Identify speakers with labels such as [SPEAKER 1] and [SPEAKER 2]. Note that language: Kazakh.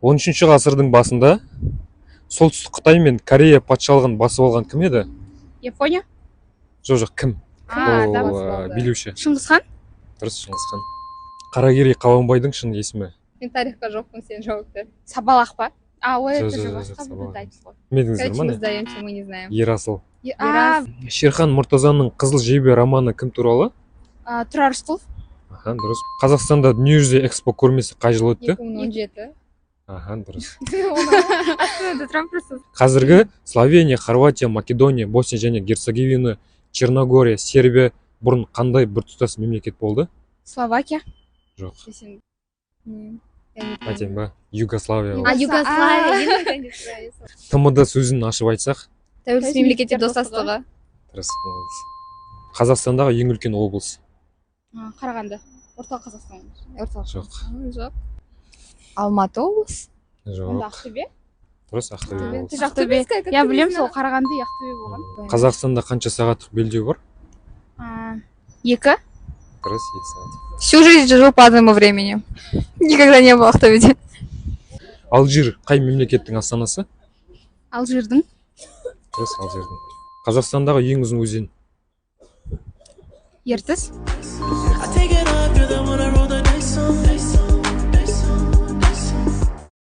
[SPEAKER 1] 13 ғасырдың басында солтүстік Қытай мен Корея патшалығын басып алған кім еді?
[SPEAKER 2] Япония?
[SPEAKER 1] Жоқ, кім?
[SPEAKER 2] Ол
[SPEAKER 1] билеуші.
[SPEAKER 2] Шыңғысхан?
[SPEAKER 1] Дұрыс, Шыңғысхан. Қаракерей Қабанбайдың шын есімі?
[SPEAKER 2] Мен тарихқа жоқпын, сен жауап бер. Сабалақ па? Ой, это же басқа
[SPEAKER 1] Сабалақ.
[SPEAKER 2] бір айтып қой.
[SPEAKER 1] Медіңіздер ма
[SPEAKER 2] Мы
[SPEAKER 1] не?
[SPEAKER 2] сдаемся, мы не знаем.
[SPEAKER 1] Ерасыл.
[SPEAKER 2] Ерасыл.
[SPEAKER 1] Шерхан Мұртазаның Қызыл жебе романы кім туралы?
[SPEAKER 2] Тұрар Рысқұлов?
[SPEAKER 1] Дұрыс. Қазақстанда дүниежүзі экспо көрмесі қай жылы өтті?
[SPEAKER 2] 2017.
[SPEAKER 1] Дұрыс. Қазіргі Словения, Хорватия, Македония, Босния және Герцеговина, Черногория, Сербия бұрын қандай біртұтас мемлекет болды?
[SPEAKER 2] Словакия?
[SPEAKER 1] Жоқ.
[SPEAKER 2] Айтайын
[SPEAKER 1] ба? Югославия.
[SPEAKER 2] Югославия.
[SPEAKER 1] ТМД сөзін ашып айтсақ?
[SPEAKER 2] Тәуелсіз мемлекеттер достастығы.
[SPEAKER 1] Дұрыс. Қазақстандағы ең үлкен облыс?
[SPEAKER 2] Қарағанды. Орталық Қазақстан.
[SPEAKER 1] Жоқ.
[SPEAKER 2] Алматы облыс?
[SPEAKER 1] Жоқ.
[SPEAKER 2] Ақтөбе?
[SPEAKER 1] Дұрыс, Ақтөбе облысы.
[SPEAKER 2] Ақтөбе. Я білем, сол Қарағанды, Ақтөбе болған.
[SPEAKER 1] Қазақстанда қанша сағаттық белдеу бар?
[SPEAKER 2] 2.
[SPEAKER 1] Дұрыс, 2 сағат.
[SPEAKER 2] Всю жизнь живу по одному времени. Никогда не был в Ақтөбеде.
[SPEAKER 1] Алжир қай мемлекеттің астанасы?
[SPEAKER 2] Алжирдің?
[SPEAKER 1] Дұрыс, Алжирдің. Қазақстандағы ең ұзын өзен?
[SPEAKER 2] Ертіс?